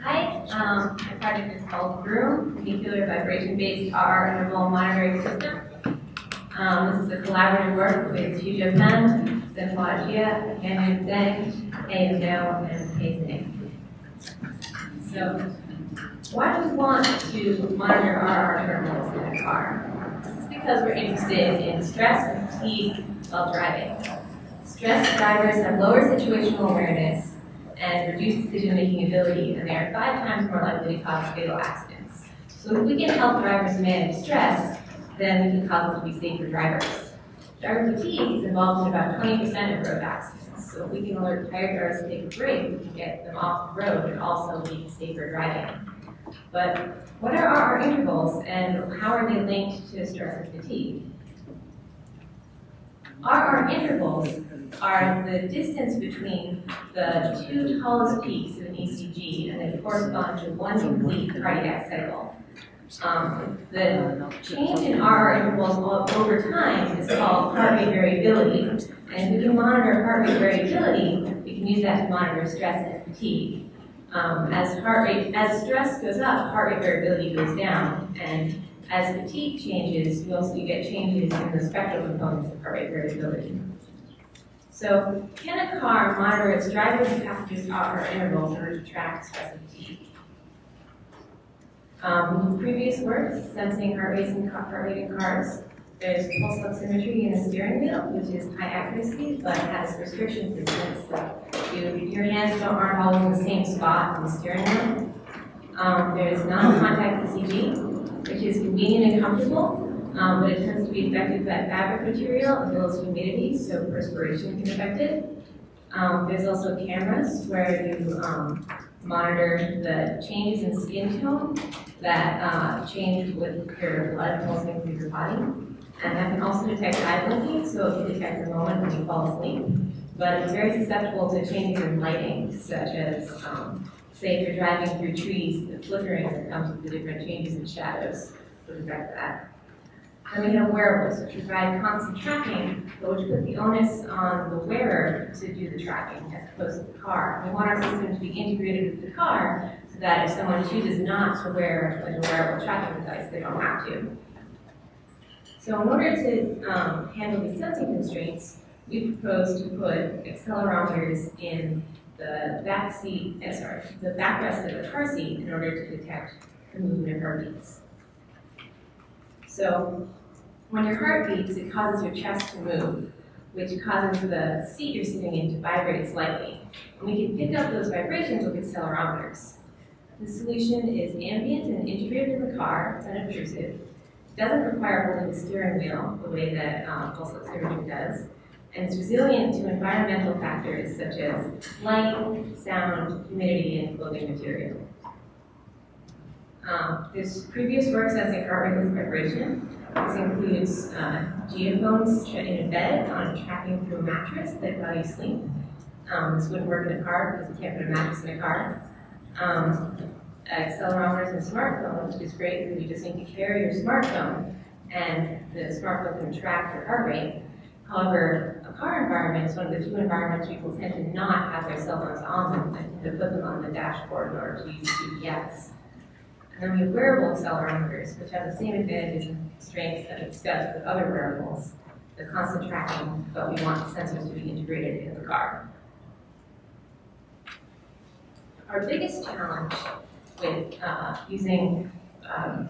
Hi, my project is called VVRRM, Vehicular Vibration-Based RR Interval Monitoring System. This is a collaborative work with Fusion Pen, Symphogia, Canyon Zeng, ASL, and Pacing. So, why do we want to monitor RR intervals in a car? This is because we're interested in stress and fatigue while driving. Stressed drivers have lower situational awareness and reduced decision-making ability, and they are 5 times more likely to cause fatal accidents. So if we can help drivers manage stress, then we can cause them to be safer drivers. Driver fatigue is involved in about 20% of road accidents. So if we can alert tired drivers to take a break, we can get them off the road and also lead to safer driving. But what are RR intervals, and how are they linked to stress and fatigue? RR intervals are the distance between the 2 tallest peaks of an ECG, and they correspond to 1 complete cardiac cycle. The change in RR intervals over time is called heart rate variability, and if we can monitor heart rate variability, we can use that to monitor stress and fatigue. As stress goes up, heart rate variability goes down, and as fatigue changes, you get changes in the spectral components of heart rate variability. So, can a car monitor its drivers and passengers' RR intervals in order to track stress and fatigue? Previous work, sensing heart rate in cars. There's pulse oximetry in the steering wheel, which is high accuracy, but has restrictions in sense that your hands aren't always in the same spot in the steering wheel. There's non-contact ECG, which is convenient and comfortable, but it tends to be affected by fabric material as well as humidity, so perspiration can affect it. There's also cameras where you monitor the changes in skin tone that change with your blood pulsing through your body. And that can also detect eye blinking, so it can detect the moment when you fall asleep. But it's very susceptible to changes in lighting, such as, say, if you're driving through trees, the flickering that comes with the different changes in shadows would affect that. Then we have wearables, which provide constant tracking, but which put the onus on the wearer to do the tracking as opposed to the car. We want our system to be integrated with the car so that if someone chooses not to wear a wearable tracking device, they don't have to. So in order to handle these sensing constraints, we propose to put accelerometers in the the backrest of the car seat in order to detect the movement of heartbeats. So when your heart beats, it causes your chest to move, which causes the seat you're sitting in to vibrate slightly. And we can pick up those vibrations with accelerometers. The solution is ambient and integrated in the car, it's unobtrusive. It doesn't require holding the steering wheel the way that pulse oximetry does. And it's resilient to environmental factors such as light, sound, humidity, and clothing material. This previous work sensing heart rate with vibration. This includes geophones in a bed on tracking through a mattress that while you sleep. This wouldn't work in a car because you can't put a mattress in a car. Accelerometers and smartphones, which is great because you just need to carry your smartphone and the smartphone can track your heart rate. However, a car environment is one of the few environments people tend to not have their cell phones on them and to put them on the dashboard in order to use GPS. And then we have wearable accelerometers, which have the same advantages and strengths that we discussed with other wearables, the constant tracking, but we want the sensors to be integrated in the car. Our biggest challenge with using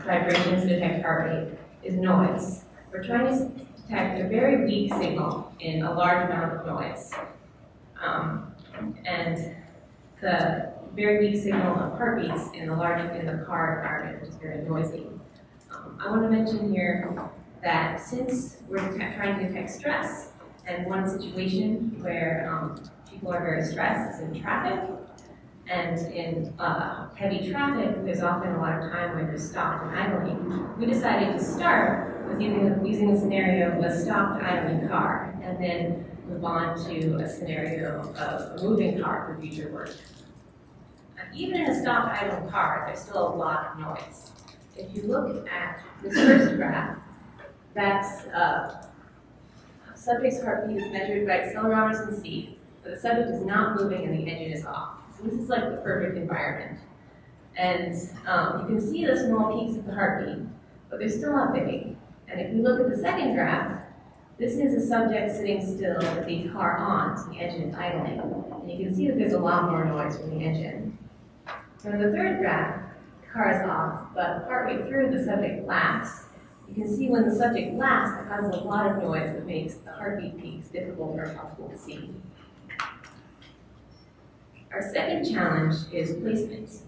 vibrations to detect heart rate is noise. We're trying to detect a very weak signal in a large amount of noise. And the very weak signal of heartbeats in the car environment, which is very noisy. I want to mention here that since we're trying to detect stress, and one situation where people are very stressed is in traffic, and in heavy traffic, there's often a lot of time when you're stopped and idling. We decided to start with using a scenario of a stopped idling car, and then move on to a scenario of a moving car for future work. Even in a stopped idling car, there's still a lot of noise. If you look at this first graph, that's subject's heartbeat is measured by accelerometers in the seat, but the subject is not moving and the engine is off. So this is like the perfect environment. And you can see the small peaks of the heartbeat, but they're still not big. And if we look at the second graph, this is a subject sitting still with the car on, so the engine is idling. And you can see that there's a lot more noise from the engine. So in the third graph, the car is off, but partway through the subject laughs. You can see when the subject laughs, it causes a lot of noise that makes the heartbeat peaks difficult or impossible to see. Our second challenge is placement.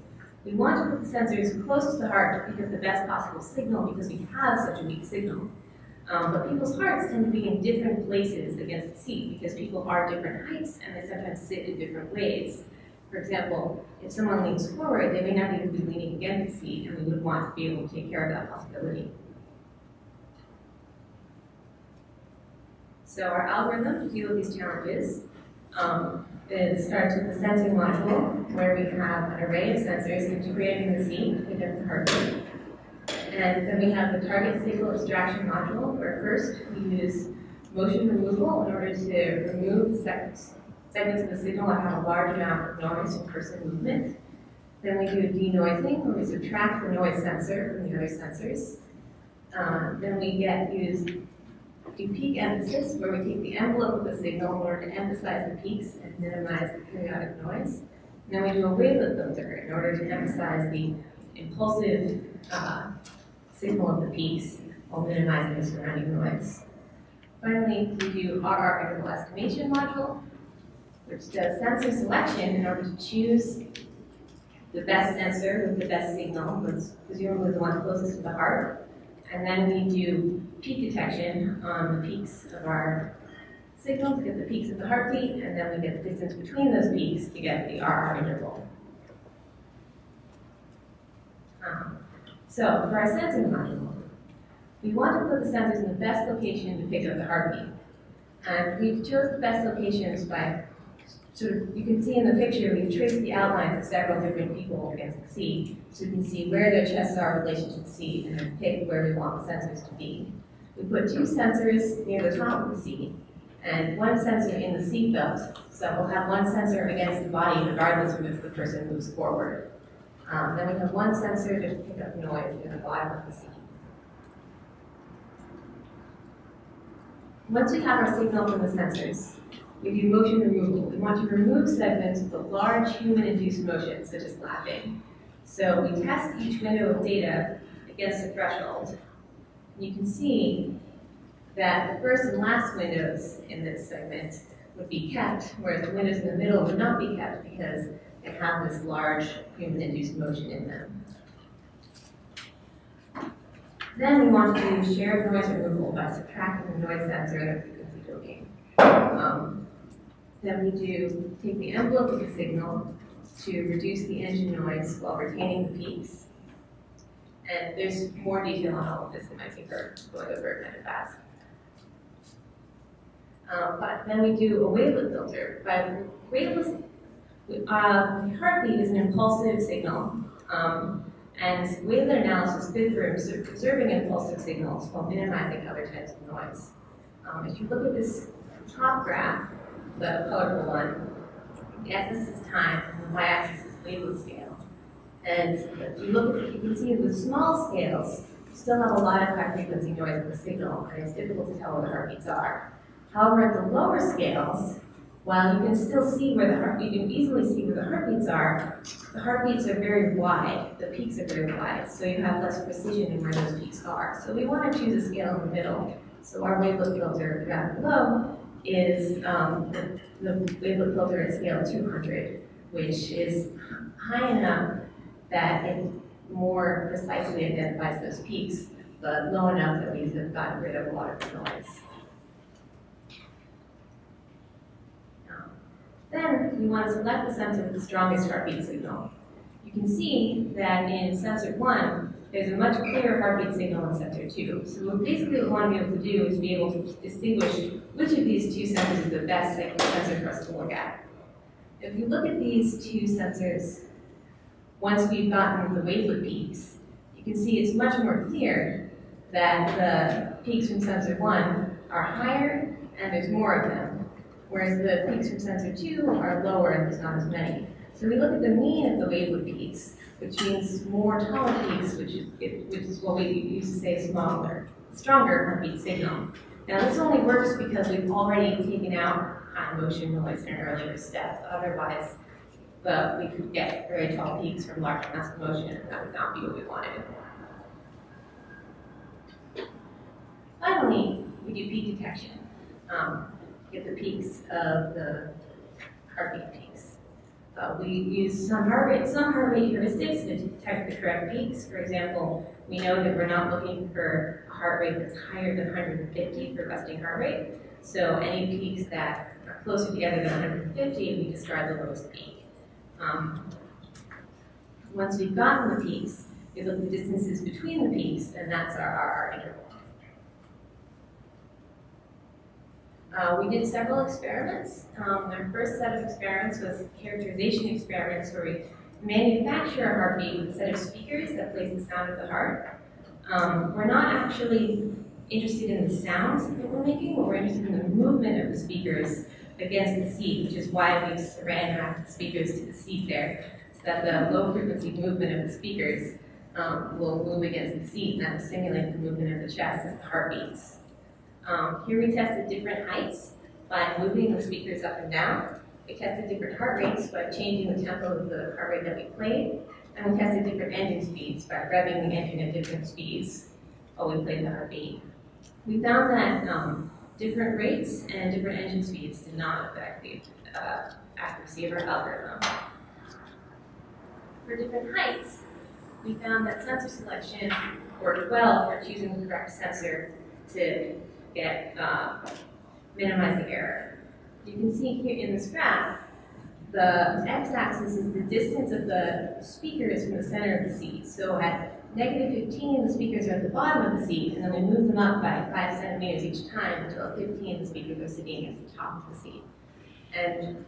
We want to put the sensors close to the heart to pick up the best possible signal because we have such a weak signal. But people's hearts tend to be in different places against the seat because people are different heights and they sometimes sit in different ways. For example, if someone leans forward, they may not even be leaning against the seat, and we would want to be able to take care of that possibility. So our algorithm to deal with these challenges starts with the sensing module, where we have an array of sensors integrated in the seat to pick up the heartbeat. And then we have the target signal abstraction module, where first we use motion removal in order to remove the segments of the signal that have a large amount of noise from person movement. Then we do denoising, where we subtract the noise sensor from the other sensors. Then we do peak emphasis, where we take the envelope of the signal in order to emphasize the peaks and minimize the periodic noise. And then we do a wavelet filter in order to emphasize the impulsive signal of the peaks while minimizing the surrounding noise. Finally, we do RR interval estimation module, which does sensor selection in order to choose the best sensor with the best signal, that's presumably the one closest to the heart. And then we do peak detection on the peaks of our signal to get the peaks of the heartbeat, and then we get the distance between those peaks to get the RR interval. So for our sensing module, we want to put the sensors in the best location to pick up the heartbeat. And we've chose the best locations by you can see in the picture, we've traced the outlines of several different people against the seat, so you can see where their chests are in relation to the seat, and then pick where we want the sensors to be. We put two sensors near the top of the seat, and one sensor in the seat belt, so we'll have one sensor against the body regardless of if the person moves forward. Then we have one sensor to pick up noise in the bottom of the seat. Once we have our signal from the sensors, we do motion removal. We want to remove segments with a large human-induced motion, such as laughing. So we test each window of data against a threshold. You can see that the first and last windows in this segment would be kept, whereas the windows in the middle would not be kept because they have this large human-induced motion in them. Then we want to do shared noise removal by subtracting the noise sensor and frequency doping. Then we take the envelope of the signal to reduce the engine noise while retaining the peaks. And there's more detail on all of this in my paper, going over it kind of fast. But then we do a wavelet filter. Heartbeat is an impulsive signal, and wavelet analysis is good for observing impulsive signals while minimizing other types of noise. If you look at this top graph, the colorful one, the x-axis is time, and the y-axis is wavelet scale. And if you look at it, you can see with small scales, you still have a lot of high frequency noise in the signal, and it's difficult to tell where the heartbeats are. However, at the lower scales, while you can still see where the heartbeat, you can easily see where the heartbeats are very wide. The peaks are very wide, so you have less precision in where those peaks are. So we want to choose a scale in the middle. So our wavelet filter down below is the wavelet filter at scale 200, which is high enough that it more precisely identifies those peaks, but low enough that we've gotten rid of a lot of the noise. Then we want to select the sensor with the strongest heartbeat signal. You can see that in sensor 1, there's a much clearer heartbeat signal in sensor 2. So basically what we want to be able to do is be able to distinguish which of these two sensors is the best sensor for us to look at. If you look at these two sensors, once we've gotten the wavelet peaks, you can see it's much more clear that the peaks from sensor 1 are higher and there's more of them, whereas the peaks from sensor 2 are lower and there's not as many. So we look at the mean of the wavelet peaks, which means more taller peaks, which is what we used to say stronger heartbeat signal. Now this only works because we've already taken out high motion noise in an earlier step. Otherwise, we could get very tall peaks from large amounts of motion, and that would not be what we wanted. Finally, we do peak detection. Get the peaks of the heartbeat peaks. We use some heart rate heuristics to detect the correct peaks. For example, we know that we're not looking for a heart rate that's higher than 150 for resting heart rate. So any peaks that are closer together than 150, we discard the lowest peak. Once we've gotten the peaks, we look at the distances between the peaks, and that's our interval. We did several experiments. Our first set of experiments was characterization experiments where we manufacture a heartbeat with a set of speakers that plays the sound of the heart. We're not actually interested in the sounds that we're making, but we're interested in the movement of the speakers against the seat, which is why we randomized the speakers to the seat there, so that the low frequency movement of the speakers will move against the seat, and that will simulate the movement of the chest as the heart beats. Here we tested different heights by moving the speakers up and down. We tested different heart rates by changing the tempo of the heart rate that we played. And we tested different engine speeds by revving the engine at different speeds while we played the heartbeat. We found that different rates and different engine speeds did not affect the accuracy of our algorithm. For different heights, we found that sensor selection worked well for choosing the correct sensor to minimize the error. You can see here in this graph, the x-axis is the distance of the speakers from the center of the seat. So at -15, the speakers are at the bottom of the seat, and then we move them up by 5 centimeters each time until at 15, the speakers are sitting at the top of the seat. And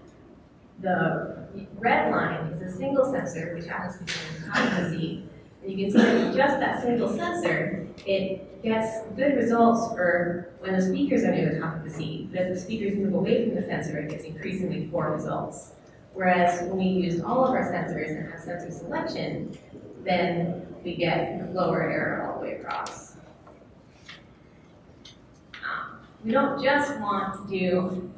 the red line is a single sensor, which happens to be on the top of the seat. And you can see that with just that single sensor, it gets good results for when the speakers are near the top of the seat. But as the speakers move away from the sensor, it gets increasingly poor results. Whereas when we used all of our sensors and have sensor selection, then we get lower error all the way across. We don't just want to do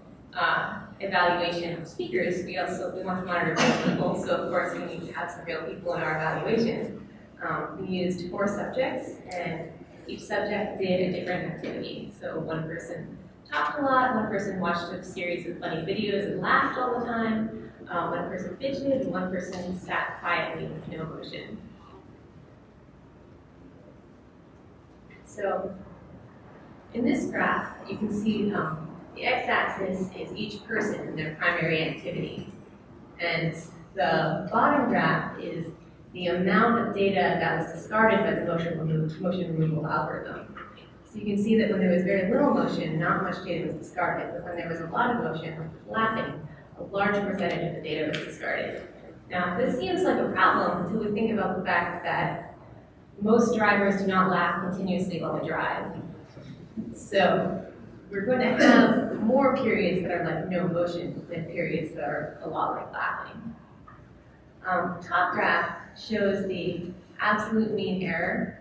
evaluation of speakers, we want to monitor real people, so of course we need to have some real people in our evaluation. We used 4 subjects, and each subject did a different activity. So one person talked a lot, one person watched a series of funny videos and laughed all the time, one person fidgeted, and one person sat quietly with no motion. So in this graph, you can see the x-axis is each person and their primary activity. And the bottom graph is the amount of data that was discarded by the motion removal algorithm. So you can see that when there was very little motion, not much data was discarded, but when there was a lot of motion, like laughing, a large percentage of the data was discarded. Now, this seems like a problem until we think about the fact that most drivers do not laugh continuously while they drive. So we're going to have more periods that are like no motion than periods that are a lot like laughing. Top graph shows the absolute mean error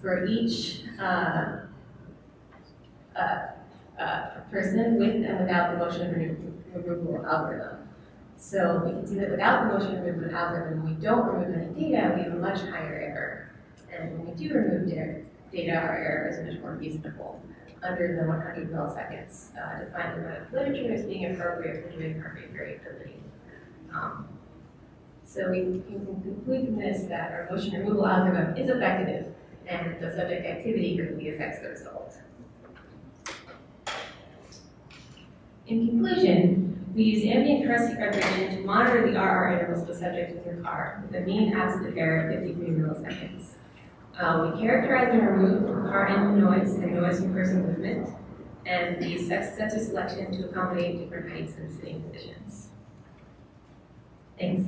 for each person with and without the motion removal algorithm. So we can see that without the motion removal algorithm, when we don't remove any data, we have a much higher error. And when we do remove data, our error is much more reasonable, under the 100 milliseconds, defined in the literature as being appropriate for doing heart rate variability. So we can conclude from this that our motion removal algorithm is effective, and the subject activity greatly affects the result. In conclusion, we use ambient car seat vibration to monitor the RR intervals of the subject with your car, with a mean absolute error of 53 milliseconds. We characterize and remove car engine noise and noise from person movement, and we use sensor selection to accommodate different heights and sitting positions. Thanks.